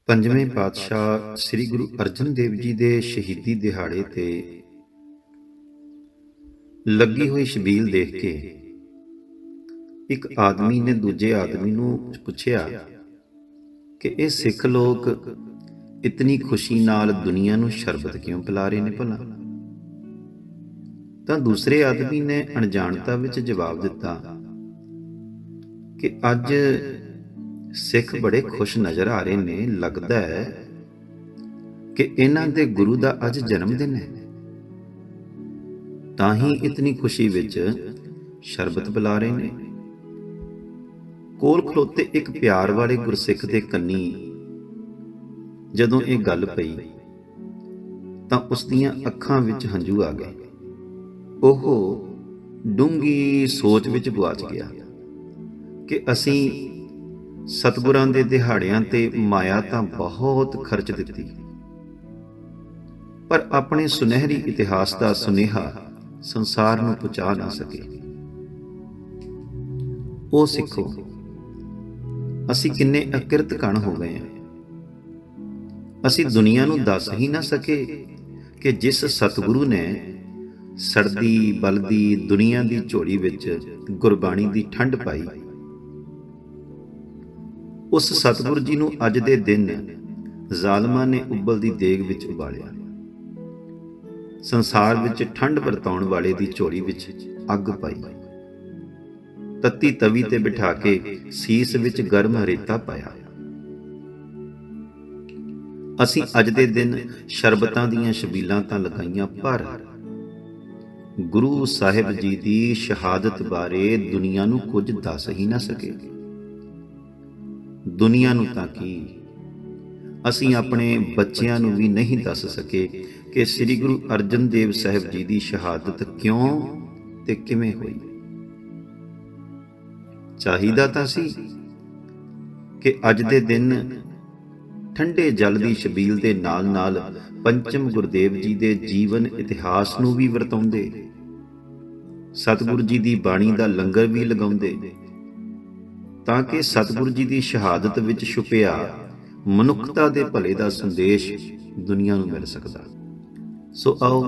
ਪੰਜਵੇਂ ਪਾਤਸ਼ਾਹ ਸ੍ਰੀ ਗੁਰੂ ਅਰਜਨ ਦੇਵ ਜੀ ਦੇ ਸ਼ਹੀਦੀ ਦਿਹਾੜੇ ਤੇ ਲੱਗੀ ਹੋਈ ਛਬੀਲ ਦੇਖ ਕੇ ਇੱਕ ਆਦਮੀ ਨੇ ਦੂਜੇ ਆਦਮੀ ਨੂੰ ਪੁੱਛਿਆ ਕਿ ਇਹ ਸਿੱਖ ਲੋਕ ਇਤਨੀ ਖੁਸ਼ੀ ਨਾਲ ਦੁਨੀਆ ਨੂੰ ਸ਼ਰਬਤ ਕਿਉਂ ਪਿਲਾ ਰਹੇ ਨੇ ਭਲਾ। ਤਾਂ ਦੂਸਰੇ ਆਦਮੀ ਨੇ ਅਣਜਾਣਤਾ ਵਿੱਚ ਜਵਾਬ ਦਿੱਤਾ ਕਿ ਅੱਜ ਸਿੱਖ ਬੜੇ ਖੁਸ਼ ਨਜ਼ਰ ਆ ਰਹੇ ਨੇ, ਲੱਗਦਾ ਹੈ ਕਿ ਇਹਨਾਂ ਦੇ ਗੁਰੂ ਦਾ ਅੱਜ ਜਨਮ ਦਿਨ ਹੈ, ਤਾਂ ਹੀ ਇਤਨੀ ਖੁਸ਼ੀ ਵਿੱਚ ਸ਼ਰਬਤ ਪਿਲਾ ਰਹੇ ਨੇ। ਕੋਲ ਖਲੋਤੇ ਇੱਕ ਪਿਆਰ ਵਾਲੇ ਗੁਰਸਿੱਖ ਦੇ ਕੰਨੀ ਜਦੋਂ ਇਹ ਗੱਲ ਪਈ ਤਾਂ ਉਸ ਦੀਆਂ ਅੱਖਾਂ ਵਿੱਚ ਹੰਝੂ ਆ ਗਏ। ਉਹ ਡੂੰਘੀ ਸੋਚ ਵਿੱਚ ਗੁਆਚ ਗਿਆ ਕਿ ਅਸੀਂ ਸਤਿਗੁਰਾਂ ਦੇ ਦਿਹਾੜਿਆਂ ਤੇ ਮਾਇਆ ਤਾਂ ਬਹੁਤ ਖਰਚ ਦਿੱਤੀ, ਪਰ ਆਪਣੇ ਸੁਨਹਿਰੀ ਇਤਿਹਾਸ ਦਾ ਸੁਨੇਹਾ ਸੰਸਾਰ ਨੂੰ ਪਹੁੰਚਾ ਨਾ ਸਕੇ। ਉਹ ਸਿੱਖੋ, ਅਸੀਂ ਕਿੰਨੇ ਅਕਿਰਤ ਕਣ ਹੋ ਗਏ ਹਾਂ। ਅਸੀਂ ਦੁਨੀਆ ਨੂੰ ਦੱਸ ਹੀ ਨਾ ਸਕੇ ਕਿ ਜਿਸ ਸਤਿਗੁਰੂ ਨੇ ਸੜਦੀ ਬਲਦੀ ਦੁਨੀਆ ਦੀ ਝੋਲੀ ਵਿੱਚ ਗੁਰਬਾਣੀ ਦੀ ਠੰਡ ਪਾਈ, ਉਸ ਸਤਿਗੁਰੂ ਜੀ ਨੂੰ ਅੱਜ ਦੇ ਦਿਨ ਜ਼ਾਲਮਾਂ ਨੇ ਉਬਲਦੀ ਦੇਗ ਵਿੱਚ ਉਬਾਲਿਆ, ਸੰਸਾਰ ਵਿੱਚ ਠੰਡ ਵਰਤਾਉਣ ਵਾਲੇ ਦੀ ਝੋਲੀ ਵਿੱਚ ਅੱਗ ਪਾਈ, ਤੱਤੀ ਤਵੀ ਤੇ ਬਿਠਾ ਕੇ ਸੀਸ ਵਿੱਚ ਗਰਮ ਰੇਤਾ ਪਾਇਆ। ਅਸੀਂ ਅੱਜ ਦੇ ਦਿਨ ਸ਼ਰਬਤਾਂ ਦੀਆਂ ਛਬੀਲਾਂ ਤਾਂ ਲਗਾਈਆਂ, ਪਰ ਗੁਰੂ ਸਾਹਿਬ ਜੀ ਦੀ ਸ਼ਹਾਦਤ ਬਾਰੇ ਦੁਨੀਆ ਨੂੰ ਕੁਝ ਦੱਸ ਹੀ ਨਾ ਸਕੇ। ਦੁਨੀਆ ਨੂੰ ਤਾਂ ਕੀ, ਅਸੀਂ ਆਪਣੇ ਬੱਚਿਆਂ ਨੂੰ ਵੀ ਨਹੀਂ ਦੱਸ ਸਕੇ ਕਿ ਸ੍ਰੀ ਗੁਰੂ ਅਰਜਨ ਦੇਵ ਸਾਹਿਬ ਜੀ ਦੀ ਸ਼ਹਾਦਤ ਕਿਉਂ ਤੇ ਕਿਵੇਂ ਹੋਈ। ਚਾਹੀਦਾ ਤਾਂ ਸੀ ਕਿ ਅੱਜ ਦੇ ਦਿਨ ਠੰਡੇ ਜਲ ਦੀ ਛਬੀਲ ਦੇ ਨਾਲ ਨਾਲ ਪੰਚਮ ਗੁਰਦੇਵ ਜੀ ਦੇ ਜੀਵਨ ਇਤਿਹਾਸ ਨੂੰ ਵੀ ਵਰਤਾਉਂਦੇ, ਸਤਿਗੁਰੂ ਜੀ ਦੀ ਬਾਣੀ ਦਾ ਲੰਗਰ ਵੀ ਲਗਾਉਂਦੇ, ਤਾਂ ਕਿ ਸਤਿਗੁਰੂ ਜੀ ਦੀ ਸ਼ਹਾਦਤ ਵਿੱਚ ਛੁਪਿਆ ਮਨੁੱਖਤਾ ਦੇ ਭਲੇ ਦਾ ਸੰਦੇਸ਼ ਦੁਨੀਆ ਨੂੰ ਮਿਲ ਸਕਦਾ। ਸੋ ਆਓ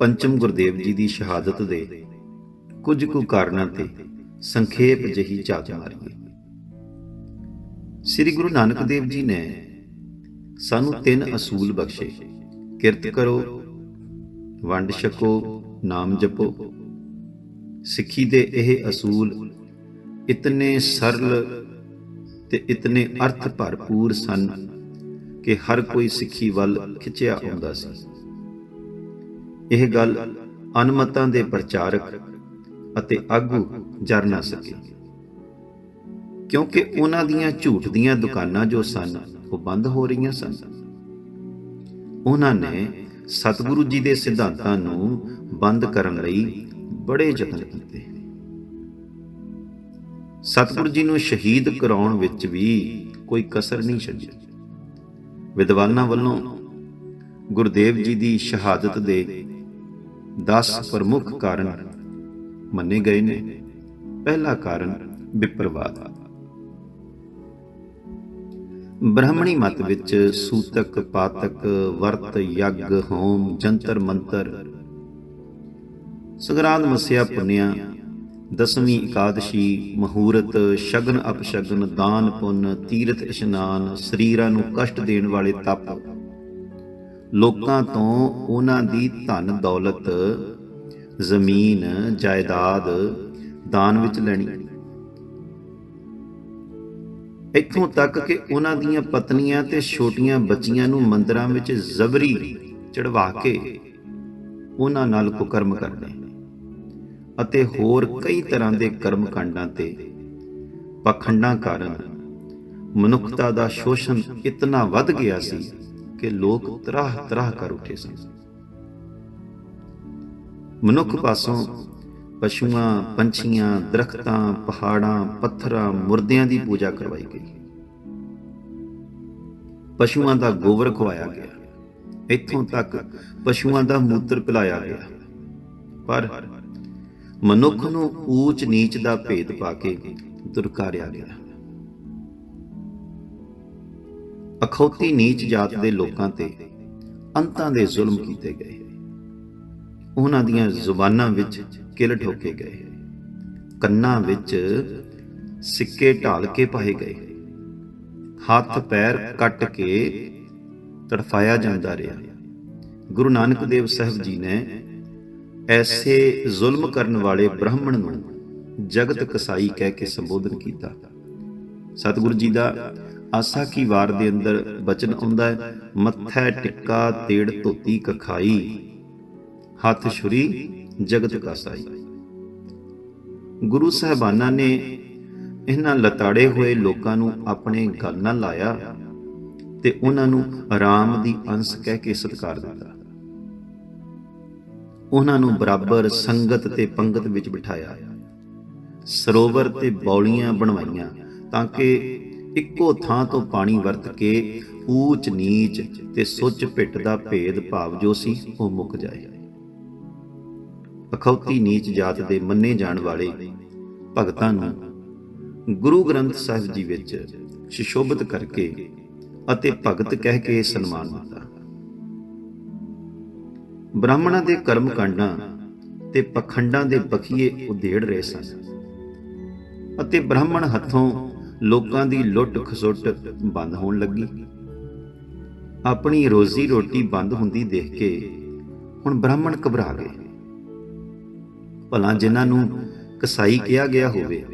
ਪੰਚਮ ਗੁਰਦੇਵ ਜੀ ਦੀ ਸ਼ਹਾਦਤ ਦੇ ਕੁਝ ਕੁ ਕਾਰਨਾਂ ਤੇ ਸੰਖੇਪ ਜਿਹੀ ਝਾਤ ਮਾਰੀਏ। ਸ੍ਰੀ ਗੁਰੂ ਨਾਨਕ ਦੇਵ ਜੀ ਨੇ ਸਾਨੂੰ 3 ਅਸੂਲ ਬਖਸ਼ੇ: ਕਿਰਤ ਕਰੋ, ਵੰਡ ਛਕੋ, ਨਾਮ ਜਪੋ। ਸਿੱਖੀ ਦੇ ਇਹ ਅਸੂਲ ਇਤਨੇ ਸਰਲ ਤੇ ਇਤਨੇ ਅਰਥ ਭਰਪੂਰ ਸਨ ਕਿ ਹਰ ਕੋਈ ਸਿੱਖੀ ਵੱਲ ਖਿੱਚਿਆ ਆਉਂਦਾ ਸੀ। ਇਹ ਗੱਲ ਅਨਮਤਾਂ ਦੇ ਪ੍ਰਚਾਰਕ ਅਤੇ ਆਗੂ ਜਰ ਨਾ ਸਕੇ, ਕਿਉਂਕਿ ਉਹਨਾਂ ਦੀਆਂ ਝੂਠ ਦੀਆਂ ਦੁਕਾਨਾਂ ਜੋ ਸਨ ਉਹ ਬੰਦ ਹੋ ਰਹੀਆਂ ਸਨ। ਉਹਨਾਂ ਨੇ ਸਤਿਗੁਰੂ ਜੀ ਦੇ ਸਿਧਾਂਤਾਂ ਨੂੰ ਬੰਦ ਕਰਨ ਲਈ ਬੜੇ ਯਤਨ ਕੀਤੇ। ਸਤਿਗੁਰੂ ਜੀ ਨੂੰ ਸ਼ਹੀਦ ਕਰਾਉਣ ਵਿੱਚ ਵੀ ਕੋਈ ਕਸਰ ਨਹੀਂ ਛੱਡੀ। ਵਿਦਵਾਨਾਂ ਵੱਲੋਂ ਗੁਰਦੇਵ ਜੀ ਦੀ ਸ਼ਹਾਦਤ ਦੇ 10 ਪ੍ਰਮੁੱਖ ਕਾਰਨ ਮੰਨੇ ਗਏ ਨੇ। ਪਹਿਲਾ ਕਾਰਨ ਵਿਪਰਵਾਦ। ਬ੍ਰਾਹਮਣੀ ਮਤ ਵਿੱਚ ਸੂਤਕ, ਪਾਤਕ, ਵਰਤ, ਯੱਗ, ਹੋਮ, ਜੰਤਰ ਮੰਤਰ, ਸੰਗਰਾਂਦ, ਮੱਸਿਆ, ਪੁੰਨਿਆ, ਦਸਵੀਂ ਇਕਾਦਸ਼ੀ, ਮਹੂਰਤ, ਸ਼ਗਨ ਅਪਸ਼ਗਨ, ਦਾਨ ਪੁੰਨ, ਤੀਰਥ ਇਸ਼ਨਾਨ, ਸਰੀਰਾਂ ਨੂੰ ਕਸ਼ਟ ਦੇਣ ਵਾਲੇ ਤਪ, ਲੋਕਾਂ ਤੋਂ ਉਹਨਾਂ ਦੀ ਧਨ ਦੌਲਤ, ਜ਼ਮੀਨ ਜਾਇਦਾਦ ਦਾਨ ਵਿੱਚ ਲੈਣੀ, ਇੱਥੋਂ ਤੱਕ ਕਿ ਉਹਨਾਂ ਦੀਆਂ ਪਤਨੀਆਂ ਤੇ ਛੋਟੀਆਂ ਬੱਚੀਆਂ ਨੂੰ ਮੰਦਰਾਂ ਵਿੱਚ ਜ਼ਬਰੀ ਚੜਵਾ ਕੇ ਉਹਨਾਂ ਨਾਲ ਕੁਕਰਮ ਕਰਨੇ, ਅਤੇ ਹੋਰ ਕਈ ਤਰ੍ਹਾਂ ਦੇ ਕਰਮ ਕਾਂਡਾਂ ਤੇ ਪਖੰਡਾਂ ਕਾਰਨ ਮਨੁੱਖਤਾ ਦਾ ਸ਼ੋਸ਼ਣ ਇਤਨਾ ਵੱਧ ਗਿਆ ਸੀ ਕਿ ਲੋਕ ਤਰਾਹ ਤਰਾਹ ਕਰ ਉੱਠੇ ਸਨ। ਮਨੁੱਖ ਪਾਸੋਂ ਪਸ਼ੂਆਂ, ਪੰਛੀਆਂ, ਦਰਖਤਾਂ, ਪਹਾੜਾਂ, ਪੱਥਰਾਂ, ਮੁਰਦਿਆਂ ਦੀ ਪੂਜਾ ਕਰਵਾਈ ਗਈ। ਪਸ਼ੂਆਂ ਦਾ ਗੋਬਰ ਖਵਾਇਆ ਗਿਆ, ਇੱਥੋਂ ਤੱਕ ਪਸ਼ੂਆਂ ਦਾ ਮੂਤਰ ਪਿਲਾਇਆ ਗਿਆ, ਪਰ ਮਨੁੱਖ ਨੂੰ ਊਚ ਨੀਚ ਦਾ ਭੇਦ ਪਾ ਕੇ ਦੁਰਕਾਰਿਆ ਗਿਆ। ਅਖੌਤੀ ਨੀਚ ਜਾਤ ਦੇ ਲੋਕਾਂ ਤੇ ਅੰਤਾਂ ਦੇ ਜ਼ੁਲਮ ਕੀਤੇ ਗਏ। ਉਹਨਾਂ ਦੀਆਂ ਜ਼ੁਬਾਨਾਂ ਵਿੱਚ ਕਿਲ ਠੋਕੇ ਗਏ, ਕੰਨਾਂ ਵਿੱਚ ਸਿੱਕੇ ਢਾਲ ਕੇ ਪਾਏ ਗਏ, ਹੱਥ ਪੈਰ ਕੱਟ ਕੇ ਤੜਫਾਇਆ ਜਾਂਦਾ ਰਿਹਾ। ਗੁਰੂ ਨਾਨਕ ਦੇਵ ਸਾਹਿਬ ਜੀ ਨੇ ਐਸੇ ਜ਼ੁਲਮ ਕਰਨ ਵਾਲੇ ਬ੍ਰਾਹਮਣ ਨੂੰ ਜਗਤ ਕਸਾਈ ਕਹਿ ਕੇ ਸੰਬੋਧਨ ਕੀਤਾ। ਸਤਿਗੁਰੂ ਜੀ ਦਾ ਆਸਾ ਕੀ ਵਾਰ ਦੇ ਅੰਦਰ ਬਚਨ ਆਉਂਦਾ ਹੈ, ਮੱਥਾ ਟਿੱਕਾ ਤੇੜ ਧੋਤੀ ਕਖਾਈ, ਹੱਥ ਛੁਰੀ ਜਗਤ ਕਸਾਈ। ਗੁਰੂ ਸਾਹਿਬਾਨਾਂ ਨੇ ਇਹਨਾਂ ਲਤਾੜੇ ਹੋਏ ਲੋਕਾਂ ਨੂੰ ਆਪਣੇ ਗਲ ਨਾਲ ਲਾਇਆ ਤੇ ਉਹਨਾਂ ਨੂੰ ਆਰਾਮ ਦੀ ਅੰਸ਼ ਕਹਿ ਕੇ ਸਤਿਕਾਰ ਦਿੱਤਾ। ਉਹਨਾਂ ਨੂੰ ਬਰਾਬਰ ਸੰਗਤ ਤੇ ਪੰਗਤ ਵਿੱਚ ਬਿਠਾਇਆ, ਸਰੋਵਰ ਤੇ ਬੌਲੀਆਂ ਬਣਵਾਈਆਂ ਤਾਂ ਕਿ ਇੱਕੋ ਥਾਂ ਤੋਂ ਪਾਣੀ ਵਰਤ ਕੇ ਊਚ ਨੀਚ ਤੇ ਸੁੱਚ ਪਿੱਟ ਦਾ ਭੇਦ ਭਾਵ ਜੋ ਸੀ ਉਹ ਮੁੱਕ ਜਾਏ। ਅਖੌਤੀ ਨੀਚ ਜਾਤ ਦੇ ਮੰਨੇ ਜਾਣ ਵਾਲੇ ਭਗਤਾਂ ਨੂੰ ਗੁਰੂ ਗ੍ਰੰਥ ਸਾਹਿਬ ਜੀ ਵਿੱਚ ਸੁਸ਼ੋਭਿਤ ਕਰਕੇ ਅਤੇ ਭਗਤ ਕਹਿ ਕੇ ਸਨਮਾਨ ਦਿੱਤਾ। ਬ੍ਰਾਹਮਣਾਂ ਦੇ ਕਰਮ ਕਾਂਡਾਂ ਤੇ ਪਖੰਡਾਂ ਦੇ ਬਖੀਏ ਉਧੇੜ ਰਹੇ ਸਨ ਅਤੇ ਬ੍ਰਾਹਮਣ ਹੱਥੋਂ ਲੋਕਾਂ ਦੀ ਲੁੱਟ ਖਸੁੱਟ ਬੰਦ ਹੋਣ ਲੱਗੀ। ਆਪਣੀ ਰੋਜ਼ੀ ਰੋਟੀ ਬੰਦ ਹੁੰਦੀ ਦੇਖ ਕੇ ਹੁਣ ਬ੍ਰਾਹਮਣ ਘਬਰਾ ਗਏ। ਭਲਾ ਜਿਨ੍ਹਾਂ ਨੂੰ ਕਸਾਈ ਕਿਹਾ ਗਿਆ ਹੋਵੇ,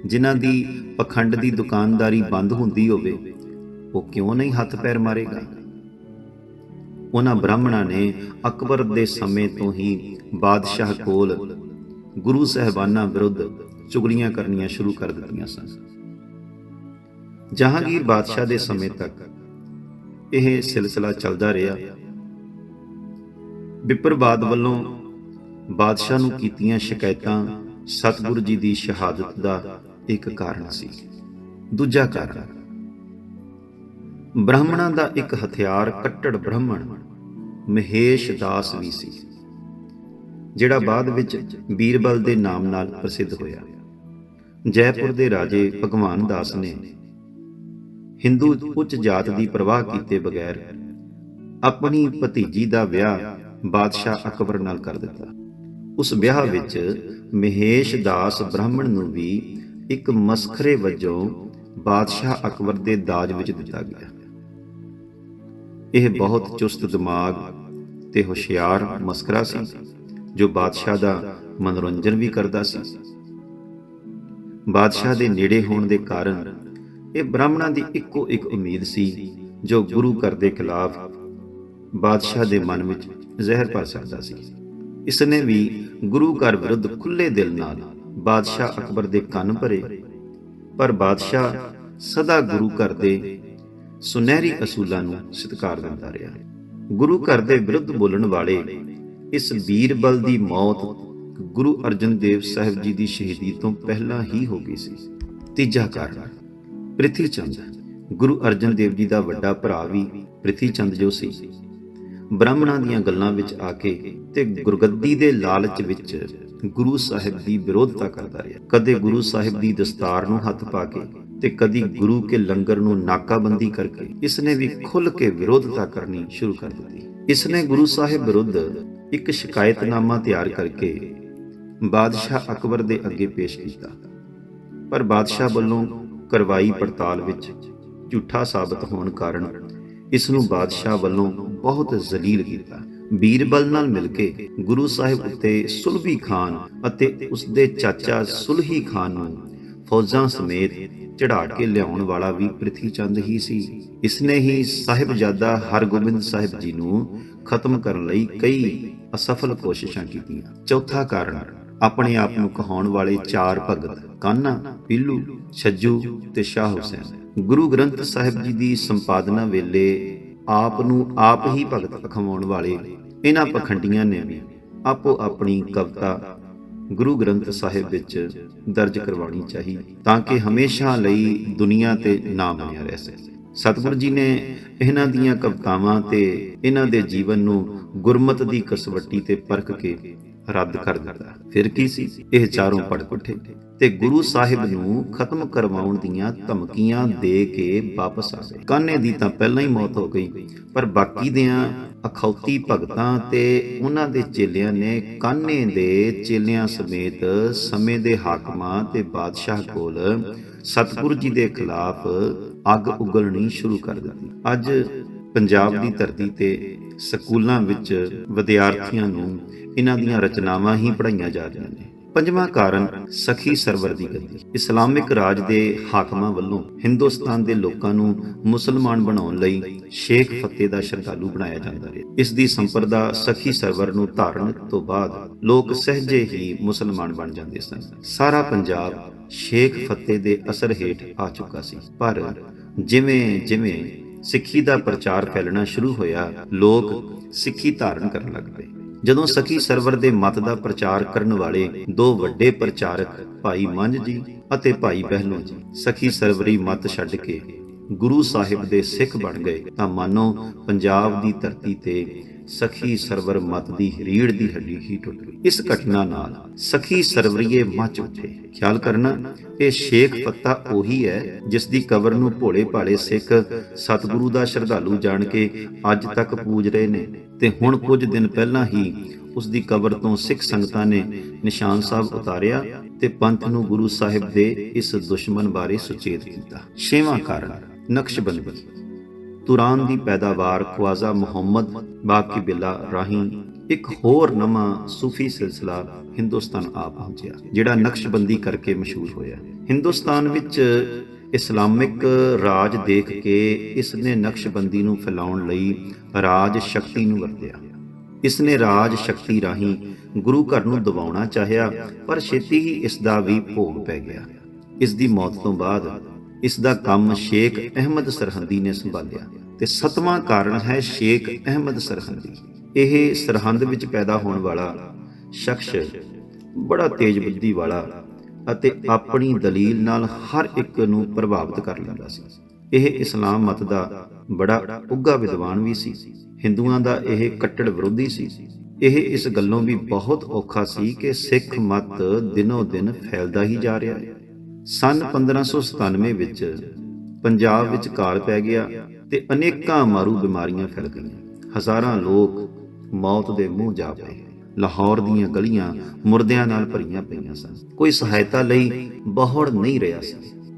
ਜਿਨ੍ਹਾਂ ਦੀ ਪਖੰਡ ਦੀ ਦੁਕਾਨਦਾਰੀ ਬੰਦ ਹੁੰਦੀ ਹੋਵੇ, ਉਹ ਕਿਉਂ ਨਹੀਂ ਹੱਥ ਪੈਰ ਮਾਰੇਗਾ? ਉਹਨਾਂ ਬ੍ਰਾਹਮਣਾਂ ਨੇ ਅਕਬਰ ਦੇ ਸਮੇਂ ਤੋਂ ਹੀ ਬਾਦਸ਼ਾਹ ਕੋਲ ਗੁਰੂ ਸਾਹਿਬਾਨਾਂ ਵਿਰੁੱਧ ਚੁਗਲੀਆਂ ਕਰਨੀਆਂ ਸ਼ੁਰੂ ਕਰ ਦਿੱਤੀਆਂ ਸਨ। ਜਹਾਂਗੀਰ ਬਾਦਸ਼ਾਹ ਦੇ ਸਮੇਂ ਤੱਕ ਇਹ ਸਿਲਸਿਲਾ ਚੱਲਦਾ ਰਿਹਾ। ਬਿਪਰਵਾਦ ਵੱਲੋਂ ਬਾਦਸ਼ਾਹ ਨੂੰ ਕੀਤੀਆਂ ਸ਼ਿਕਾਇਤਾਂ ਸਤਿਗੁਰੂ ਜੀ ਦੀ ਸ਼ਹਾਦਤ ਦਾ ਇੱਕ ਕਾਰਨ ਸੀ। ਦੂਜਾ ਕਾਰਨ, ਬ੍ਰਾਹਮਣਾਂ ਦਾ ਇੱਕ ਹਥਿਆਰ ਕੱਟੜ ਬ੍ਰਾਹਮਣ ਮਹੇਸ਼ ਦਾਸ ਵੀ ਸੀ, ਜਿਹੜਾ ਬਾਅਦ ਵਿੱਚ ਬੀਰਬਲ ਦੇ ਨਾਮ ਨਾਲ ਪ੍ਰਸਿੱਧ ਹੋਇਆ। ਜੈਪੁਰ ਦੇ ਰਾਜੇ ਭਗਵਾਨ ਦਾਸ ਨੇ ਹਿੰਦੂ ਉੱਚ ਜਾਤ ਦੀ ਪਰਵਾਹ ਕੀਤੇ ਬਗੈਰ ਆਪਣੀ ਭਤੀਜੀ ਦਾ ਵਿਆਹ ਬਾਦਸ਼ਾਹ ਅਕਬਰ ਨਾਲ ਕਰ ਦਿੱਤਾ। ਉਸ ਵਿਆਹ ਵਿੱਚ ਮਹੇਸ਼ ਦਾਸ ਬ੍ਰਾਹਮਣ ਨੂੰ ਵੀ ਇੱਕ ਮਸਖਰੇ ਵਜੋਂ ਬਾਦਸ਼ਾਹ ਅਕਬਰ ਦੇ ਦਾਜ ਵਿੱਚ ਦਿੱਤਾ ਗਿਆ। ਇਹ ਬਹੁਤ ਚੁਸਤ ਦਿਮਾਗ ਤੇ ਹੁਸ਼ਿਆਰ ਮਸਖਰਾ ਸੀ, ਜੋ ਬਾਦਸ਼ਾਹ ਦਾ ਮਨੋਰੰਜਨ ਵੀ ਕਰਦਾ ਸੀ। ਬਾਦਸ਼ਾਹ ਦੇ ਨੇੜੇ ਹੋਣ ਦੇ ਕਾਰਨ ਇਹ ਬ੍ਰਾਹਮਣਾਂ ਦੀ ਇੱਕੋ ਇੱਕ ਉਮੀਦ ਸੀ, ਜੋ ਗੁਰੂ ਘਰ ਦੇ ਖਿਲਾਫ ਬਾਦਸ਼ਾਹ ਦੇ ਮਨ ਵਿੱਚ ਜ਼ਹਿਰ ਭਰ ਸਕਦਾ ਸੀ। ਇਸ ਨੇ ਵੀ ਗੁਰੂ ਘਰ ਵਿਰੁੱਧ ਖੁੱਲੇ ਦਿਲ ਨਾਲ ਬਾਦਸ਼ਾਹ ਅਕਬਰ ਦੇ ਕੰਨ ਭਰੇ, ਪਰ ਬਾਦਸ਼ਾਹ ਸਦਾ ਗੁਰੂ ਘਰ ਦੇ ਸੁਨਹਿਰੀ ਅਸੂਲਾਂ ਨੂੰ ਸਤਿਕਾਰ ਦਿੰਦਾ ਰਿਹਾ। ਗੁਰੂ ਘਰ ਦੇ ਵਿਰੁੱਧ ਬੋਲਣ ਵਾਲੇ ਇਸ ਬੀਰਬਲ ਦੀ ਮੌਤ ਗੁਰੂ ਅਰਜਨ ਦੇਵ ਸਾਹਿਬ ਜੀ ਦੀ ਸ਼ਹੀਦੀ ਤੋਂ ਪਹਿਲਾਂ ਹੀ ਹੋ ਗਈ ਸੀ। ਤੀਜਾ ਕਾਰਨ, ਪ੍ਰਿਥੀ ਚੰਦ, ਗੁਰੂ ਅਰਜਨ ਦੇਵ ਜੀ ਦਾ ਵੱਡਾ ਭਰਾ ਵੀ ਪ੍ਰਿਥੀ ਚੰਦ ਜੋ ਸੀ, ਬ੍ਰਾਹਮਣਾਂ ਦੀਆਂ ਗੱਲਾਂ ਵਿੱਚ ਆ ਕੇ ਤੇ ਗੁਰਗੱਦੀ ਦੇ ਲਾਲਚ ਵਿੱਚ ਗੁਰੂ ਸਾਹਿਬ ਦੀ ਵਿਰੋਧਤਾ ਕਰਦਾ ਰਿਹਾ। ਕਦੇ ਗੁਰੂ ਸਾਹਿਬ ਦੀ ਦਸਤਾਰ ਨੂੰ ਹੱਥ ਪਾ ਕੇ ਤੇ ਕਦੀ ਗੁਰੂ ਕੇ ਲੰਗਰ ਨੂੰ ਨਾਕਾਬੰਦੀ ਕਰਕੇ ਇਸ ਨੇ ਵੀ ਖੁੱਲ੍ਹ ਕੇ ਵਿਰੋਧਤਾ ਕਰਨੀ ਸ਼ੁਰੂ ਕਰ ਦਿੱਤੀ। ਇਸ ਨੇ ਗੁਰੂ ਸਾਹਿਬ ਵਿਰੁੱਧ ਇੱਕ ਸ਼ਿਕਾਇਤਨਾਮਾ ਤਿਆਰ ਕਰਕੇ ਬਾਦਸ਼ਾਹ ਅਕਬਰ ਦੇ ਅੱਗੇ ਪੇਸ਼ ਕੀਤਾ, ਪਰ ਬਾਦਸ਼ਾਹ ਵੱਲੋਂ ਕਰਵਾਈ ਪੜਤਾਲ ਵਿੱਚ ਝੂਠਾ ਸਾਬਤ ਹੋਣ ਕਾਰਨ ਇਸ ਨੂੰ ਬਾਦਸ਼ਾਹ ਵੱਲੋਂ ਬਹੁਤ ਜ਼ਲੀਲ ਕੀਤਾ। ਬੀਰਬਲ ਨਾਲ ਮਿਲ ਕੇ ਗੁਰੂ ਸਾਹਿਬ ਉੱਤੇ ਸੁਲਭੀ ਖਾਨ ਅਤੇ ਉਸਦੇ ਚਾਚਾ ਸੁਲਹੀ ਖਾਨ ਨੂੰ ਫੌਜਾਂ ਸਮੇਤ ਚੜ੍ਹਾ ਕੇ ਲਿਆਉਣ ਵਾਲਾ ਵੀ ਪ੍ਰਿਥੀ ਚੰਦ ਹੀ ਸੀ। ਇਸਨੇ ਹੀ ਸਾਹਿਬਜ਼ਾਦਾ ਹਰਗੋਬਿੰਦ ਸਾਹਿਬ ਜੀ ਨੂੰ ਖਤਮ ਕਰਨ ਲਈ ਕਈ ਅਸਫਲ ਕੋਸ਼ਿਸ਼ਾਂ ਕੀਤੀਆਂ। ਚੌਥਾ ਕਾਰਨ, ਆਪਣੇ ਆਪ ਨੂੰ ਕਹਾਉਣ ਵਾਲੇ ਚਾਰ ਭਗਤ ਕਾਨਾ, ਪੀਲੂ, ਛੱਜੂ ਤੇ ਸ਼ਾਹ ਹੁਸੈਨ ਗੁਰੂ ਗ੍ਰੰਥ ਸਾਹਿਬ ਜੀ ਦੀ ਸੰਪਾਦਨਾ ਵੇਲੇ ਆਪ ਨੂੰ ਆਪ ਹੀ ਭਗਤ ਅਖਵਾਉਣ ਵਾਲੇ ਇਹਨਾਂ ਪਖੰਡੀਆਂ ਨੇ ਵੀ ਆਪੋ ਆਪਣੀ ਕਵਿਤਾ ਗੁਰੂ ਗ੍ਰੰਥ ਸਾਹਿਬ ਵਿੱਚ ਦਰਜ ਕਰਵਾਉਣੀ ਚਾਹੀ, ਤਾਂ ਕਿ ਹਮੇਸ਼ਾ ਲਈ ਦੁਨੀਆ ਤੇ ਨਾਮ ਬਣਿਆ ਰਹਿ ਸਕੇ। ਸਤਿਗੁਰੂ ਜੀ ਨੇ ਇਹਨਾਂ ਦੀਆਂ ਕਵਿਤਾਵਾਂ ਤੇ ਇਹਨਾਂ ਦੇ ਜੀਵਨ ਨੂੰ ਗੁਰਮਤਿ ਦੀ ਕਸਵੱਟੀ ਤੇ ਪਰਖ ਕੇ ਰੱਦ ਕਰ ਦਿੱਤਾ। ਫਿਰ ਕੀ ਸੀ, ਇਹ ਚਾਰੋਂ ਭੜਕ ਉੱਠੇ ਤੇ ਗੁਰੂ ਸਾਹਿਬ ਨੂੰ ਖਤਮ ਕਰਵਾਉਣ ਦੀਆਂ ਧਮਕੀਆਂ ਦੇ ਕੇ ਵਾਪਸ ਆ ਗਏ। ਕਾਨ੍ਹੇ ਦੀ ਤਾਂ ਪਹਿਲਾਂ ਹੀ ਮੌਤ ਹੋ ਗਈ, ਪਰ ਬਾਕੀ ਦਿਆਂ ਅਖੌਤੀ ਭਗਤਾਂ ਤੇ ਉਹਨਾਂ ਦੇ ਚੇਲਿਆਂ ਨੇ ਕਾਨ੍ਹੇ ਦੇ ਚੇਲਿਆਂ ਸਮੇਤ ਸਮੇਂ ਦੇ ਹਾਕਮਾਂ ਤੇ ਬਾਦਸ਼ਾਹ ਕੋਲ ਸਤਿਗੁਰੂ ਜੀ ਦੇ ਖਿਲਾਫ ਅੱਗ ਉਗਲਣੀ ਸ਼ੁਰੂ ਕਰ ਦਿੱਤੀ। ਅੱਜ ਪੰਜਾਬ ਦੀ ਧਰਤੀ ਤੇ ਸਕੂਲਾਂ ਵਿੱਚ ਵਿਦਿਆਰਥੀਆਂ ਨੂੰ ਇਹਨਾਂ ਦੀਆਂ ਰਚਨਾਵਾਂ ਹੀ ਪੜ੍ਹਾਈਆਂ ਜਾ ਰਹੀਆਂ ਨੇ। ਪੰਜਵਾਂ ਕਾਰਨ ਸਖੀ ਸਰਵਰ ਦੀ ਗਤੀ। ਇਸਲਾਮਿਕ ਰਾਜ ਦੇ ਹਾਕਮਾਂ ਵੱਲੋਂ ਹਿੰਦੁਸਤਾਨ ਦੇ ਲੋਕਾਂ ਨੂੰ ਮੁਸਲਮਾਨ ਬਣਾਉਣ ਲਈ ਸ਼ੇਖ ਫਤਿਹ ਦਾ ਸ਼ਰਧਾਲੂ ਬਣਾਇਆ ਜਾਂਦਾ ਹੈ। ਇਸ ਦੀ ਸੰਪਰਦਾ ਸਖੀ ਸਰਵਰ ਨੂੰ ਧਾਰਨ ਤੋਂ ਬਾਅਦ ਲੋਕ ਸਹਿਜੇ ਹੀ ਮੁਸਲਮਾਨ ਬਣ ਜਾਂਦੇ ਸਨ। ਸਾਰਾ ਪੰਜਾਬ ਸ਼ੇਖ ਫਤਿਹ ਦੇ ਅਸਰ ਹੇਠ ਆ ਚੁੱਕਾ ਸੀ, ਪਰ ਜਿਵੇਂ ਜਿਵੇਂ ਸਿੱਖੀ ਦਾ ਪ੍ਰਚਾਰ ਫੈਲਣਾ ਸ਼ੁਰੂ ਹੋਇਆ, ਲੋਕ ਸਿੱਖੀ ਧਾਰਨ ਕਰਨ ਲੱਗ ਪਏ। ਜਦੋਂ ਸਖੀ ਸਰਵਰ ਦੇ ਮਤ ਦਾ ਪ੍ਰਚਾਰ ਕਰਨ ਵਾਲੇ ਦੋ ਵੱਡੇ ਪ੍ਰਚਾਰਕ ਭਾਈ ਮੰਝ ਜੀ ਅਤੇ ਭਾਈ ਬਹਿਲੋ ਜੀ ਸਖੀ ਸਰਵਰੀ ਮਤ ਛੱਡ ਕੇ ਗੁਰੂ ਸਾਹਿਬ ਦੇ ਸਿੱਖ ਬਣ ਗਏ, ਤਾਂ ਮਾਨੋ ਪੰਜਾਬ ਦੀ ਧਰਤੀ ਤੇ ਸਖੀ ਸਰਵਰ ਮਤ ਦੀ ਰੀੜ ਦੀ ਹੱਡੀ ਹੀ ਟੁੱਟ ਗਈ। ਇਸ ਘਟਨਾ ਨਾਲ ਸਖੀ ਸਰਵਰੀਏ ਮੱਚ ਉੱਠੇ। ਖਿਆਲ ਕਰਨਾ, ਇਹ ਸ਼ੇਖ ਫਤਿਹ ਉਹੀ ਹੈ ਜਿਸ ਦੀ ਕਬਰ ਨੂੰ ਭੋਲੇ ਭਾਲੇ ਸਿੱਖ ਸਤਿਗੁਰੂ ਦਾ ਸ਼ਰਧਾਲੂ ਜਾਣ ਕੇ ਅੱਜ ਤੱਕ ਪੂਜ ਰਹੇ ਨੇ, ਤੇ ਹੁਣ ਕੁਝ ਦਿਨ ਪਹਿਲਾਂ ਹੀ ਉਸ ਦੀ ਕਬਰ ਤੋਂ ਸਿੱਖ ਸੰਗਤਾਂ ਨੇ ਨਿਸ਼ਾਨ ਸਾਹਿਬ ਉਤਾਰਿਆ ਤੇ ਪੰਥ ਨੂੰ ਗੁਰੂ ਸਾਹਿਬ ਦੇ ਇਸ ਦੁਸ਼ਮਣ ਬਾਰੇ ਸੁਚੇਤ ਕੀਤਾ। ਛੇਵਾਂ ਕਾਰਨ ਨਕਸ਼ਬੰਦੀ। ਤੁਰਾਨ ਦੀ ਪੈਦਾਵਾਰ ਖਵਾਜਾ ਮੁਹੰਮਦ ਬਾਕੀ ਬਿੱਲਾ ਰਾਹੀਂ ਇੱਕ ਹੋਰ ਨਵਾਂ ਸੂਫੀ ਸਿਲਸਿਲਾ ਹਿੰਦੁਸਤਾਨ ਆ ਪਹੁੰਚਿਆ, ਜਿਹੜਾ ਨਕਸ਼ਬੰਦੀ ਕਰਕੇ ਮਸ਼ਹੂਰ ਹੋਇਆ। ਹਿੰਦੁਸਤਾਨ ਵਿੱਚ ਇਸਲਾਮਿਕ ਰਾਜ ਦੇਖ ਕੇ ਇਸ ਨੇ ਨਕਸ਼ਬੰਦੀ ਨੂੰ ਫੈਲਾਉਣ ਲਈ ਰਾਜ ਸ਼ਕਤੀ ਨੂੰ ਵਰਤਿਆ। ਇਸ ਨੇ ਰਾਜ ਸ਼ਕਤੀ ਰਾਹੀਂ ਗੁਰੂ ਘਰ ਨੂੰ ਦਬਾਉਣਾ ਚਾਹਿਆ, ਪਰ ਛੇਤੀ ਹੀ ਇਸ ਦਾ ਵੀ ਭੋਗ ਪੈ ਗਿਆ। ਇਸ ਦੀ ਮੌਤ ਤੋਂ ਬਾਅਦ ਇਸ ਦਾ ਕੰਮ ਸ਼ੇਖ ਅਹਿਮਦ ਸਰਹੰਦੀ ਨੇ ਸੰਭਾਲਿਆ। ਤੇ ਸੱਤਵਾਂ ਕਾਰਨ ਹੈ ਸ਼ੇਖ ਅਹਿਮਦ ਸਰਹੰਦੀ। ਇਹ ਸਰਹੰਦ ਵਿੱਚ ਪੈਦਾ ਹੋਣ ਵਾਲਾ ਸ਼ਖਸ ਬੜਾ ਤੇਜ਼ ਬੁੱਧੀ ਵਾਲਾ ਅਤੇ ਆਪਣੀ ਦਲੀਲ ਨਾਲ ਹਰ ਇੱਕ ਨੂੰ ਪ੍ਰਭਾਵਿਤ ਕਰ ਲੈਂਦਾ ਸੀ। ਇਹ ਇਸਲਾਮ ਮਤ ਦਾ ਬੜਾ ਉੱਘਾ ਵਿਦਵਾਨ ਵੀ ਸੀ। ਹਿੰਦੂਆਂ ਦਾ ਇਹ ਕੱਟੜ ਵਿਰੋਧੀ ਸੀ। ਇਹ ਇਸ ਗੱਲੋਂ ਵੀ ਬਹੁਤ ਔਖਾ ਸੀ ਕਿ ਸਿੱਖ ਮਤ ਦਿਨੋਂ ਦਿਨ ਫੈਲਦਾ ਹੀ ਜਾ ਰਿਹਾ ਹੈ। ਸੰਨ 1597 ਵਿੱਚ ਪੰਜਾਬ ਵਿੱਚ ਕਾਲ ਪੈ ਗਿਆ ਤੇ ਅਨੇਕਾਂ ਮਾਰੂ ਬਿਮਾਰੀਆਂ ਫੈਲ ਗਈਆਂ। ਹਜ਼ਾਰਾਂ ਲੋਕ ਮੌਤ ਦੇ ਮੂੰਹ ਜਾ ਪਏ। ਲਾਹੌਰ ਦੀਆਂ ਗਲੀਆਂ ਮੁਰਦਿਆਂ ਨਾਲ ਭਰੀਆਂ ਪਈਆਂ ਸਨ। ਕੋਈ ਸਹਾਇਤਾ ਲਈ ਬਹੁੜ ਨਹੀਂ ਰਿਹਾ ਸੀ।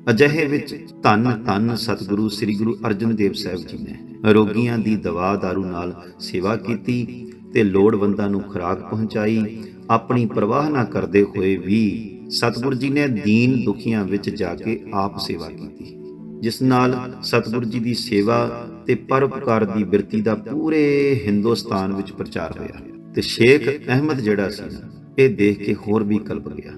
ਅਜਿਹੇ ਵਿੱਚ ਧੰਨ ਧੰਨ ਸਤਿਗੁਰੂ ਸ੍ਰੀ ਗੁਰੂ ਅਰਜਨ ਦੇਵ ਸਾਹਿਬ ਜੀ ਨੇ ਰੋਗੀਆਂ ਦੀ ਦਵਾ ਦਾਰੂ ਨਾਲ ਸੇਵਾ ਕੀਤੀ ਤੇ ਲੋੜਵੰਦਾਂ ਨੂੰ ਖੁਰਾਕ ਪਹੁੰਚਾਈ। ਆਪਣੀ ਪਰਵਾਹ ਨਾ ਕਰਦੇ ਹੋਏ ਵੀ ਸਤਿਗੁਰੂ ਜੀ ਨੇ ਦੀਨ ਦੁਖੀਆਂ ਵਿੱਚ ਜਾ ਕੇ ਆਪ ਸੇਵਾ ਕੀਤੀ, ਜਿਸ ਨਾਲ ਸਤਿਗੁਰੂ ਜੀ ਦੀ ਸੇਵਾ ਤੇ ਪਰਉਪਕਾਰ ਦੀ ਬਿਰਤੀ ਦਾ ਪੂਰੇ ਹਿੰਦੁਸਤਾਨ ਵਿੱਚ ਪ੍ਰਚਾਰ ਹੋਇਆ। ਤੇ ਸ਼ੇਖ ਅਹਿਮਦ ਜਿਹੜਾ ਸੀ ਨਾ, ਇਹ ਦੇਖ ਕੇ ਹੋਰ ਵੀ ਕਲਪ ਗਿਆ।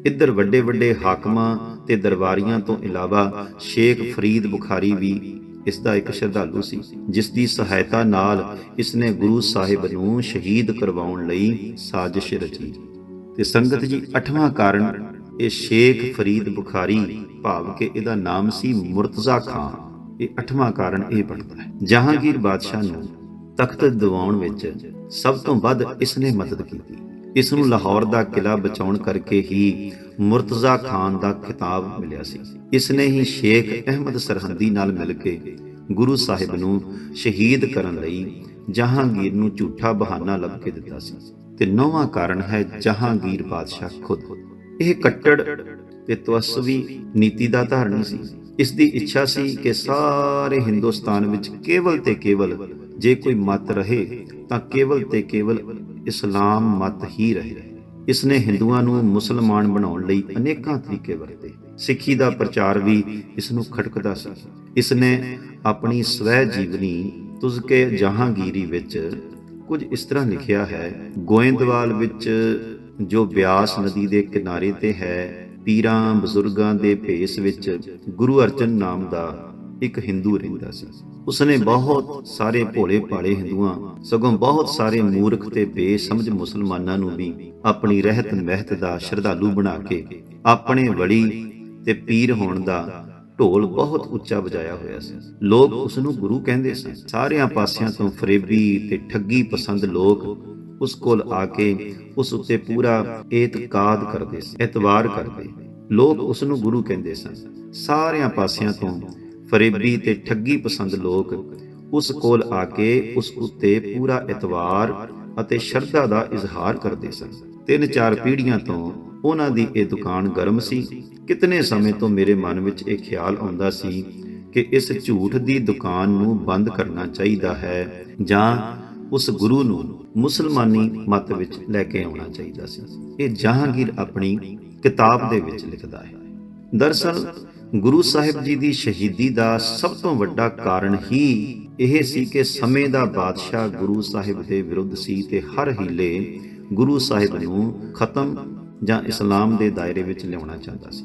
ਇੱਧਰ ਵੱਡੇ ਵੱਡੇ ਹਾਕਮਾਂ ਤੇ ਦਰਬਾਰੀਆਂ ਤੋਂ ਇਲਾਵਾ ਸ਼ੇਖ ਫਰੀਦ ਬੁਖਾਰੀ ਵੀ ਇਸ ਦਾ ਇੱਕ ਸ਼ਰਧਾਲੂ ਸੀ, ਜਿਸ ਦੀ ਸਹਾਇਤਾ ਨਾਲ ਇਸ ਨੇ ਗੁਰੂ ਸਾਹਿਬ ਨੂੰ ਸ਼ਹੀਦ ਕਰਵਾਉਣ ਲਈ ਸਾਜ਼ਿਸ਼ ਰਚੀ। ਤੇ ਸੰਗਤ ਜੀ, 8ਵਾਂ ਕਾਰਨ ਇਹ ਸ਼ੇਖ ਫਰੀਦ ਬੁਖਾਰੀ, ਭਾਵ ਕਿ ਇਹਦਾ ਨਾਮ ਸੀ ਮੁਰਤਜ਼ਾ ਖਾਂ। ਇਹ 8ਵਾਂ ਕਾਰਨ ਇਹ ਬਣਦਾ ਹੈ। ਜਹਾਂਗੀਰ ਬਾਦਸ਼ਾਹ ਨੂੰ ਤਖਤ ਦਿਵਾਉਣ ਵਿੱਚ ਸਭ ਤੋਂ ਵੱਧ ਇਸ ਨੇ ਮਦਦ ਕੀਤੀ। ਇਸ ਨੂੰ ਲਾਹੌਰ ਦਾ ਕਿਲਾ ਬਚਾਉਣ ਕਰਕੇ ਹੀ ਮੁਰਤਜ਼ਾ ਖਾਨ ਦਾ ਖਿਤਾਬ ਮਿਲਿਆ ਸੀ। ਇਸ ਨੇ ਹੀ ਸ਼ੇਖ ਅਹਿਮਦ ਸਰਹੰਦੀ ਨਾਲ ਮਿਲ ਕੇ ਗੁਰੂ ਸਾਹਿਬ ਨੂੰ ਸ਼ਹੀਦ ਕਰਨ ਲਈ ਜਹਾਂਗੀਰ ਨੂੰ ਝੂਠਾ ਬਹਾਨਾ ਲੱਭ ਕੇ ਦਿੱਤਾ ਸੀ। ਤੇ 9ਵਾਂ ਕਾਰਨ ਹੈ ਜਹਾਂਗੀਰ ਬਾਦਸ਼ਾਹ ਖੁਦ। ਇਹ ਕੱਟੜ ਤੇ ਤਵੱਸਵੀ ਨੀਤੀ ਦਾ ਧਾਰਨੀ ਸੀ। ਇਸ ਦੀ ਇੱਛਾ ਸੀ ਕਿ ਸਾਰੇ ਹਿੰਦੁਸਤਾਨ ਵਿੱਚ ਕੇਵਲ ਤੇ ਕੇਵਲ ਜੇ ਕੋਈ ਮਤ ਰਹੇ ਤਾਂ ਕੇਵਲ ਤੇ ਕੇਵਲ ਇਸਲਾਮ ਮਤ ਹੀ ਰਹੇ। ਇਸ ਨੇ ਹਿੰਦੂਆਂ ਨੂੰ ਮੁਸਲਮਾਨ ਬਣਾਉਣ ਲਈ ਅਨੇਕਾਂ ਤਰੀਕੇ ਵਰਤੇ। ਸਿੱਖੀ ਦਾ ਪ੍ਰਚਾਰ ਵੀ ਇਸ ਨੂੰ ਖਟਕਦਾ ਸੀ। ਇਸ ਨੇ ਆਪਣੀ ਸਵੈ ਜੀਵਨੀ ਤੁਜ਼ਕੇ ਜਹਾਂਗੀਰੀ ਵਿੱਚ ਕੁਝ ਇਸ ਤਰ੍ਹਾਂ ਲਿਖਿਆ ਹੈ। ਗੋਇੰਦਵਾਲ ਵਿੱਚ ਜੋ ਬਿਆਸ ਨਦੀ ਦੇ ਕਿਨਾਰੇ ਤੇ ਹੈ, ਪੀਰਾਂ ਬਜ਼ੁਰਗਾਂ ਦੇ ਭੇਸ ਵਿੱਚ ਗੁਰੂ ਅਰਜਨ ਨਾਮ ਦਾ ਇੱਕ ਹਿੰਦੂ ਰਹਿੰਦਾ ਸੀ। ਉਸਨੇ ਬਹੁਤ ਸਾਰੇ ਭੋਲੇ ਭਾਲੇ ਹਿੰਦੂਆਂ, ਸਗੋਂ ਬਹੁਤ ਸਾਰੇ ਮੂਰਖ ਤੇ ਬੇਸਮਝ ਮੁਸਲਮਾਨਾਂ ਨੂੰ ਵੀ ਆਪਣੀ ਰਹਿਤ ਮਹਿਤ ਦਾ ਸ਼ਰਧਾਲੂ ਬਣਾ ਕੇ ਆਪਣੇ ਵਲੀ ਤੇ ਪੀਰ ਹੋਣ ਦਾ ਢੋਲ ਬਹੁਤ ਉੱਚਾ ਵਜਾਇਆ ਹੋਇਆ ਸੀ। ਲੋਕ ਉਸ ਨੂੰ ਗੁਰੂ ਕਹਿੰਦੇ ਸਨ। ਸਾਰਿਆਂ ਪਾਸਿਆਂ ਤੋਂ ਫਰੇਬੀ ਤੇ ਠੱਗੀ ਪਸੰਦ ਲੋਕ ਉਸ ਕੋਲ ਆ ਕੇ ਉਸ ਉੱਤੇ ਪੂਰਾ ਇਤਕਾਦ ਕਰਦੇ ਸਨ, ਇਤਬਾਰ ਕਰਦੇ। ਲੋਕ ਉਸ ਨੂੰ ਗੁਰੂ ਕਹਿੰਦੇ ਸਨ। ਸਾਰਿਆਂ ਪਾਸਿਆਂ ਤੋਂ ਫਰੇਬੀ ਤੇ ਠੱਗੀ ਪਸੰਦ ਲੋਕ ਉਸ ਕੋਲ ਆ ਕੇ ਉਸ ਉੱਤੇ ਪੂਰਾ ਇਤਬਾਰ ਅਤੇ ਸ਼ਰਧਾ ਦਾ ਇਜ਼ਹਾਰ ਕਰਦੇ ਸਨ। 3-4 ਪੀੜ੍ਹੀਆਂ ਤੋਂ ਉਹਨਾਂ ਦੀ ਇਹ ਦੁਕਾਨ ਗਰਮ ਸੀ। ਕਿਤਨੇ ਸਮੇਂ ਤੋਂ ਮੇਰੇ ਮਨ ਵਿੱਚ ਇਹ ਖਿਆਲ ਆਉਂਦਾ ਸੀ ਕਿ ਇਸ ਝੂਠ ਦੀ ਦੁਕਾਨ ਨੂੰ ਬੰਦ ਕਰਨਾ ਚਾਹੀਦਾ ਹੈ ਜਾਂ ਉਸ ਗੁਰੂ ਨੂੰ ਮੁਸਲਮਾਨੀ ਮਤ ਵਿੱਚ ਲੈ ਕੇ ਆਉਣਾ ਚਾਹੀਦਾ ਸੀ। ਇਹ ਜਹਾਂਗੀਰ ਆਪਣੀ ਕਿਤਾਬ ਦੇ ਵਿੱਚ ਲਿਖਦਾ ਹੈ। ਦਰਅਸਲ ਗੁਰੂ ਸਾਹਿਬ ਜੀ ਦੀ ਸ਼ਹੀਦੀ ਦਾ ਸਭ ਤੋਂ ਵੱਡਾ ਕਾਰਨ ਹੀ ਇਹ ਸੀ ਕਿ ਸਮੇਂ ਦਾ ਬਾਦਸ਼ਾਹ ਗੁਰੂ ਸਾਹਿਬ ਦੇ ਵਿਰੁੱਧ ਸੀ ਤੇ ਹਰ ਹੀਲੇ ਗੁਰੂ ਸਾਹਿਬ ਨੂੰ ਖਤਮ ਜਾਂ ਇਸਲਾਮ ਦੇ ਦਾਇਰੇ ਵਿੱਚ ਲਿਆਉਣਾ ਚਾਹੁੰਦਾ ਸੀ।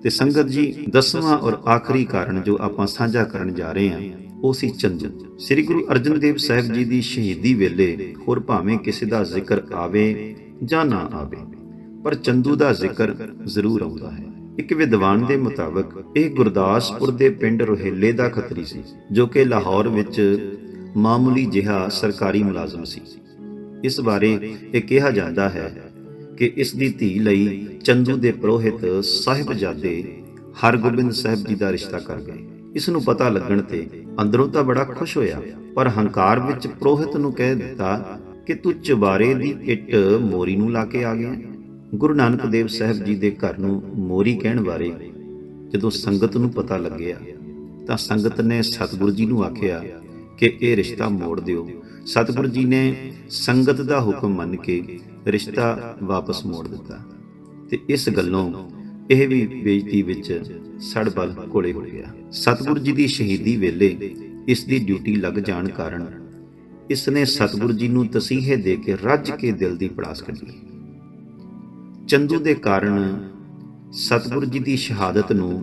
ਤੇ ਸੰਗਤ ਜੀ, 10ਵਾਂ ਔਰ ਆਖਰੀ ਕਾਰਨ ਜੋ ਆਪਾਂ ਸਾਂਝਾ ਕਰਨ ਜਾ ਰਹੇ ਹਾਂ ਉਹ ਸੀ ਚੰਦੂ। ਸ੍ਰੀ ਗੁਰੂ ਅਰਜਨ ਦੇਵ ਸਾਹਿਬ ਜੀ ਦੀ ਸ਼ਹੀਦੀ ਵੇਲੇ ਹੋਰ ਭਾਵੇਂ ਕਿਸੇ ਦਾ ਜ਼ਿਕਰ ਆਵੇ ਜਾਂ ਨਾ ਆਵੇ, ਪਰ ਚੰਦੂ ਦਾ ਜ਼ਿਕਰ ਜ਼ਰੂਰ ਆਉਂਦਾ ਹੈ। ਇੱਕ ਵਿਦਵਾਨ ਦੇ ਮੁਤਾਬਕ ਇਹ ਗੁਰਦਾਸਪੁਰ ਦੇ ਪਿੰਡ ਰੋਹੇਲੇ ਦਾ ਖੱਤਰੀ ਸੀ, ਜੋ ਕਿ ਲਾਹੌਰ ਵਿੱਚ ਮਾਮੂਲੀ ਜਿਹਾ ਸਰਕਾਰੀ ਮੁਲਾਜ਼ਮ ਸੀ। ਇਸ ਬਾਰੇ ਇਹ ਕਿਹਾ ਜਾਂਦਾ ਹੈ ਕਿ ਇਸ ਦੀ ਧੀ ਲਈ ਚੰਦੂ ਦੇ ਪੁਰੋਹਿਤ ਸਾਹਿਬਜ਼ਾਦੇ ਹਰਗੋਬਿੰਦ ਸਾਹਿਬ ਜੀ ਦਾ ਰਿਸ਼ਤਾ ਕਰ ਗਏ। ਇਸ ਨੂੰ ਪਤਾ ਲੱਗਣ ਤੇ ਅੰਦਰੋਂ ਤਾਂ ਬੜਾ ਖੁਸ਼ ਹੋਇਆ, ਪਰ ਹੰਕਾਰ ਵਿੱਚ ਪੁਰੋਹਿਤ ਨੂੰ ਕਹਿ ਦਿੱਤਾ ਕਿ ਤੂੰ ਚੁਬਾਰੇ ਦੀ ਇੱਟ ਮੋਰੀ ਨੂੰ ਲਾ ਕੇ ਆ ਗਿਆ। ਗੁਰੂ ਨਾਨਕ ਦੇਵ ਸਾਹਿਬ ਜੀ ਦੇ ਘਰ ਨੂੰ ਮੋਰੀ ਕਹਿਣ ਬਾਰੇ ਜਦੋਂ ਸੰਗਤ ਨੂੰ ਪਤਾ ਲੱਗਿਆ ਤਾਂ ਸੰਗਤ ਨੇ ਸਤਿਗੁਰੂ ਜੀ ਨੂੰ ਆਖਿਆ ਕਿ ਇਹ ਰਿਸ਼ਤਾ ਮੋੜ ਦਿਓ। ਸਤਿਗੁਰੂ ਜੀ ਨੇ ਸੰਗਤ ਦਾ ਹੁਕਮ ਮੰਨ ਕੇ ਰਿਸ਼ਤਾ ਵਾਪਸ ਮੋੜ ਦਿੱਤਾ ਤੇ ਇਸ ਗੱਲੋਂ ਇਹ ਵੀ ਬੇਇੱਜ਼ਤੀ ਵਿੱਚ ਸੜ ਬਲ ਕੋਲੇ ਹੋ ਗਿਆ। ਸਤਿਗੁਰੂ ਜੀ ਦੀ ਸ਼ਹੀਦੀ ਵੇਲੇ ਇਸ ਦੀ ਡਿਊਟੀ ਲੱਗ ਜਾਣ ਕਾਰਨ ਇਸ ਨੇ ਸਤਿਗੁਰੂ ਜੀ ਨੂੰ ਤਸੀਹੇ ਦੇ ਕੇ ਰੱਜ ਕੇ ਦਿਲ ਦੀ ਪੜਾਸ ਕੱਢੀ। ਚੰਦੂ ਦੇ ਕਾਰਨ ਸਤਿਗੁਰੂ ਜੀ ਦੀ ਸ਼ਹਾਦਤ ਨੂੰ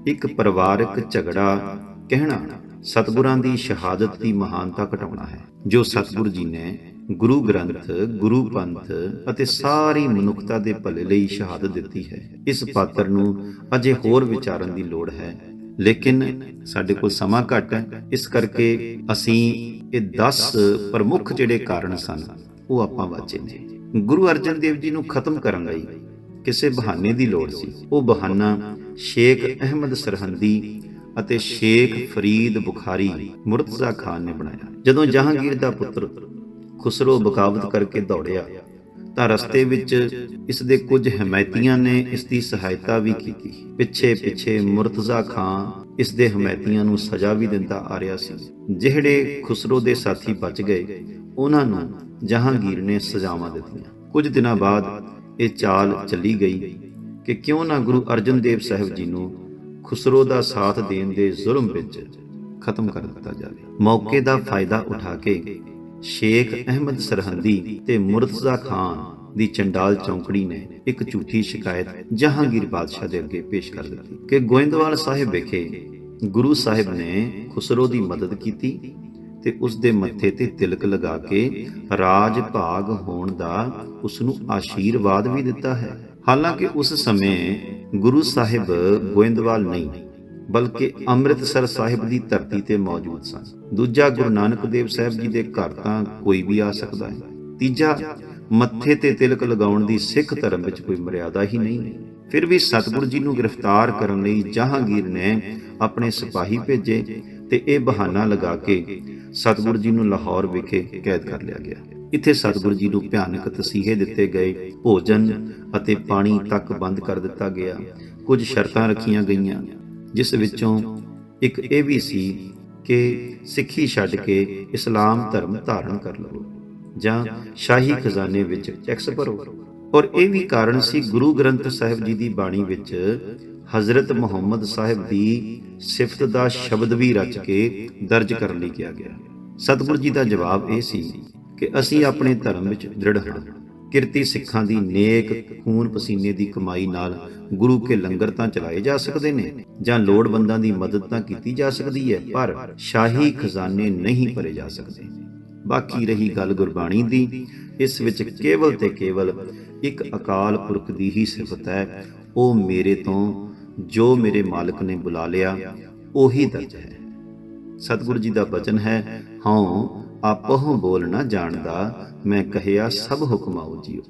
ਇੱਕ ਪਰਿਵਾਰਕ ਝਗੜਾ ਕਹਿਣਾ ਸਤਿਗੁਰਾਂ ਦੀ ਸ਼ਹਾਦਤ ਦੀ ਮਹਾਨਤਾ ਘਟਾਉਣਾ ਹੈ, ਜੋ ਸਤਿਗੁਰੂ ਜੀ ਨੇ ਗੁਰੂ ਗ੍ਰੰਥ, ਗੁਰੂ ਪੰਥ ਅਤੇ ਸਾਰੀ ਮਨੁੱਖਤਾ ਦੇ ਭਲੇ ਲਈ ਸ਼ਹਾਦਤ ਦਿੱਤੀ ਹੈ। ਇਸ ਪਾਤਰ ਨੂੰ ਅਜੇ ਹੋਰ ਵਿਚਾਰਨ ਦੀ ਲੋੜ ਹੈ, ਲੇਕਿਨ ਸਾਡੇ ਕੋਲ ਸਮਾਂ ਘੱਟ ਹੈ, ਇਸ ਕਰਕੇ ਅਸੀਂ ਇਹ 10 ਪ੍ਰਮੁੱਖ ਜਿਹੜੇ ਕਾਰਨ ਸਨ ਉਹ ਆਪਾਂ ਵਾਚੇ ਨੇ। ਗੁਰੂ ਅਰਜਨ ਦੇਵ ਜੀ ਨੂੰ ਖਤਮ ਕਰਨ ਲਈ ਕਿਸੇ ਬਹਾਨੇ ਦੀ ਲੋੜ ਸੀ। ਉਹ ਬਹਾਨਾ ਸ਼ੇਖ ਅਹਿਮਦ ਸਰਹੰਦੀ ਅਤੇ ਸ਼ੇਖ ਫਰੀਦ ਬੁਖਾਰੀ ਮੁਰਤਜ਼ਾ ਖਾਨ ਨੇ ਬਣਾਇਆ। ਜਦੋਂ ਜਹਾਂਗੀਰ ਦਾ ਪੁੱਤਰ ਖੁਸਰੋ ਬਗਾਵਤ ਕਰਕੇ ਦੌੜਿਆ ਤਾਂ ਰਸਤੇ ਵਿੱਚ ਇਸ ਦੇ ਕੁਝ ਹਮਾਇਤੀਆਂ ਨੇ ਇਸ ਦੀ ਸਹਾਇਤਾ ਵੀ ਕੀਤੀ। ਪਿੱਛੇ ਮੁਰਤਜ਼ਾ ਖਾਨ ਇਸ ਦੇ ਹਮਾਇਤੀਆਂ ਨੂੰ ਸਜ਼ਾ ਵੀ ਦਿੰਦਾ ਆ ਰਿਹਾ ਸੀ। ਜਿਹੜੇ ਖੁਸਰੋ ਦੇ ਸਾਥੀ ਬਚ ਗਏ ਉਹਨਾਂ ਨੂੰ ਜਹਾਂਗੀਰ ਨੇ ਸਜ਼ਾਵਾਂ ਦਿੱਤੀਆਂ। ਕੁਝ ਦਿਨਾਂ ਬਾਅਦ ਇਹ ਚਾਲ ਚੱਲੀ ਗਈ ਕਿ ਕਿਉਂ ਨਾ ਗੁਰੂ ਅਰਜਨ ਦੇਵ ਸਾਹਿਬ ਜੀ ਨੂੰ ਖੁਸਰੋ ਦਾ ਸਾਥ ਦੇਣ ਦੇ ਜ਼ੁਲਮ ਵਿੱਚ ਖਤਮ ਕਰ ਦਿੱਤਾ ਜਾਵੇ। ਮੌਕੇ ਦਾ ਫਾਇਦਾ ਉਠਾ ਕੇ ਸ਼ੇਖ ਅਹਿਮਦ ਸਰਹੰਦੀ ਤੇ ਮੁਰਤਜ਼ਾ ਖਾਨ ਦੀ ਚੰਡਾਲ ਚੌਂਕੜੀ ਨੇ ਇੱਕ ਝੂਠੀ ਸ਼ਿਕਾਇਤ ਜਹਾਂਗੀਰ ਬਾਦਸ਼ਾਹ ਦੇ ਅੱਗੇ ਪੇਸ਼ ਕਰ ਦਿੱਤੀ ਕਿ ਗੋਇੰਦਵਾਲ ਸਾਹਿਬ ਵਿਖੇ ਗੁਰੂ ਸਾਹਿਬ ਨੇ ਖੁਸਰੋ ਦੀ ਮਦਦ ਕੀਤੀ ਤੇ ਉਸ ਦੇ ਮੱਥੇ ਤੇ ਤਿਲਕ ਲਗਾ ਕੇ ਰਾਜ ਭਾਗ ਹੋਣ ਦਾ ਉਸ ਨੂੰ ਆਸ਼ੀਰਵਾਦ ਵੀ ਦਿੱਤਾ ਹੈ। ਹਾਲਾਂਕਿ ਉਸ ਸਮੇਂ ਗੁਰੂ ਸਾਹਿਬ ਗੋਇੰਦਵਾਲ ਨਹੀਂ ਬਲਕਿ ਅੰਮ੍ਰਿਤਸਰ ਸਾਹਿਬ ਦੀ ਧਰਤੀ ਤੇ ਮੌਜੂਦ ਸਨ। ਦੂਜਾ, ਗੁਰੂ ਨਾਨਕ ਦੇਵ ਸਾਹਿਬ ਜੀ ਦੇ ਘਰ ਤਾਂ ਕੋਈ ਵੀ ਆ ਸਕਦਾ ਹੈ। ਤੀਜਾ, ਮੱਥੇ ਤੇ ਤਿਲਕ ਲਗਾਉਣ ਦੀ ਸਿੱਖ ਧਰਮ ਵਿੱਚ ਕੋਈ ਮਰਿਆਦਾ ਹੀ ਨਹੀਂ। ਫਿਰ ਵੀ ਸਤਿਗੁਰੂ ਜੀ ਨੂੰ ਗ੍ਰਿਫਤਾਰ ਕਰਨ ਲਈ ਜਹਾਂਗੀਰ ਨੇ ਆਪਣੇ ਸਿਪਾਹੀ ਭੇਜੇ ਤੇ ਇਹ ਬਹਾਨਾ ਲਗਾ ਕੇ ਸਤਿਗੁਰੂ ਜੀ ਨੂੰ ਲਾਹੌਰ ਵਿਖੇ ਕੈਦ ਕਰ ਲਿਆ ਗਿਆ। ਇੱਥੇ ਸਤਿਗੁਰੂ ਜੀ ਨੂੰ ਭਿਆਨਕ ਤਸੀਹੇ ਦਿੱਤੇ ਗਏ। ਭੋਜਨ ਅਤੇ ਪਾਣੀ ਤੱਕ ਬੰਦ ਕਰ ਦਿੱਤਾ ਗਿਆ। ਕੁਝ ਸ਼ਰਤਾਂ ਰੱਖੀਆਂ ਗਈਆਂ, ਜਿਸ ਵਿੱਚੋਂ ਇੱਕ ਇਹ ਵੀ ਸੀ ਕਿ ਸਿੱਖੀ ਛੱਡ ਕੇ ਇਸਲਾਮ ਧਰਮ ਧਾਰਨ ਕਰ ਲਵੋ ਜਾਂ ਸ਼ਾਹੀ ਖਜ਼ਾਨੇ ਵਿੱਚ ਟੈਕਸ ਭਰੋ। ਔਰ ਇਹ ਵੀ ਕਾਰਨ ਸੀ ਗੁਰੂ ਗ੍ਰੰਥ ਸਾਹਿਬ ਜੀ ਦੀ ਬਾਣੀ ਵਿੱਚ ਹਜ਼ਰਤ ਮੁਹੰਮਦ ਸਾਹਿਬ ਦੀ ਸਿਫਤ ਦਾ ਸ਼ਬਦ ਵੀ ਰਚ ਕੇ ਦਰਜ ਕਰਨ ਲਈ ਕਿਹਾ ਗਿਆ। ਸਤਿਗੁਰੂ ਜੀ ਦਾ ਜਵਾਬ ਇਹ ਸੀ ਕਿ ਅਸੀਂ ਆਪਣੇ ਧਰਮ ਵਿੱਚ ਦ੍ਰਿੜ ਹਾਂ। ਕਿਰਤੀ ਸਿੱਖਾਂ ਦੀ ਨੇਕ ਖੂਨ ਪਸੀਨੇ ਦੀ ਕਮਾਈ ਨਾਲ ਗੁਰੂ ਕੇ ਲੰਗਰ ਤਾਂ ਚਲਾਏ ਜਾ ਸਕਦੇ ਨੇ ਜਾਂ ਲੋੜਵੰਦਾਂ ਦੀ ਮਦਦ ਤਾਂ ਕੀਤੀ ਜਾ ਸਕਦੀ ਹੈ, ਪਰ ਸ਼ਾਹੀ ਖਜ਼ਾਨੇ ਨਹੀਂ ਭਰੇ ਜਾ ਸਕਦੇ। ਬਾਕੀ ਰਹੀ ਗੱਲ ਗੁਰਬਾਣੀ ਦੀ, ਇਸ ਵਿੱਚ ਕੇਵਲ ਤੇ ਕੇਵਲ ਇੱਕ ਅਕਾਲ ਪੁਰਖ ਦੀ ਹੀ ਸਿਫਤ ਹੈ। ਉਹ ਮੇਰੇ ਤੋਂ ਜੋ ਮੇਰੇ ਮਾਲਕ ਨੇ ਬੁਲਾ ਲਿਆ ਉਹੀ ਦਰਜ ਹੈ। ਸਤਿਗੁਰੂ ਜੀ ਦਾ ਬਚਨ ਹੈ, ਹਉ ਆਪਹੁ ਬੋਲ ਨਾ ਜਾਣਦਾ, ਮੈਂ ਕਹਿਆ ਸਭ ਹੁਕਮਾਓ ਜੀਓ।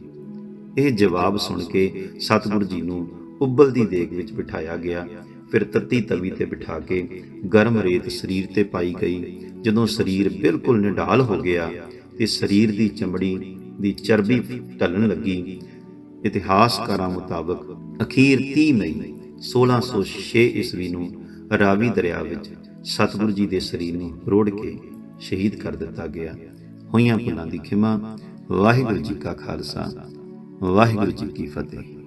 ਇਹ ਜਵਾਬ ਸੁਣ ਕੇ ਸਤਿਗੁਰੂ ਜੀ ਨੂੰ ਉਬਲਦੀ ਦੇਗ ਵਿੱਚ ਬਿਠਾਇਆ ਗਿਆ। ਫਿਰ ਤੱਤੀ ਤਵੀ ਤੇ ਬਿਠਾ ਕੇ ਗਰਮ ਰੇਤ ਸਰੀਰ ਤੇ ਪਾਈ ਗਈ। ਜਦੋਂ ਸਰੀਰ ਬਿਲਕੁਲ ਨਿਢਾਲ ਹੋ ਗਿਆ ਤੇ ਸਰੀਰ ਦੀ ਚਮੜੀ ਦੀ ਚਰਬੀ ਢਲਣ ਲੱਗੀ। ਇਤਿਹਾਸਕਾਰਾਂ ਮੁਤਾਬਕ ਅਖੀਰ 30 ਮਈ 1606 ਈਸਵੀ ਨੂੰ ਰਾਵੀ ਦਰਿਆ ਵਿੱਚ ਸਤਿਗੁਰੂ ਜੀ ਦੇ ਸਰੀਰ ਨੂੰ ਰੋੜ ਕੇ ਸ਼ਹੀਦ ਕਰ ਦਿੱਤਾ ਗਿਆ। ਹੋਈਆਂ ਭੁੱਲਾਂ ਦੀ ਖਿਮਾ। ਵਾਹਿਗੁਰੂ ਜੀ ਕਾ ਖਾਲਸਾ, ਵਾਹਿਗੁਰੂ ਜੀ ਕੀ ਫਤਿਹ।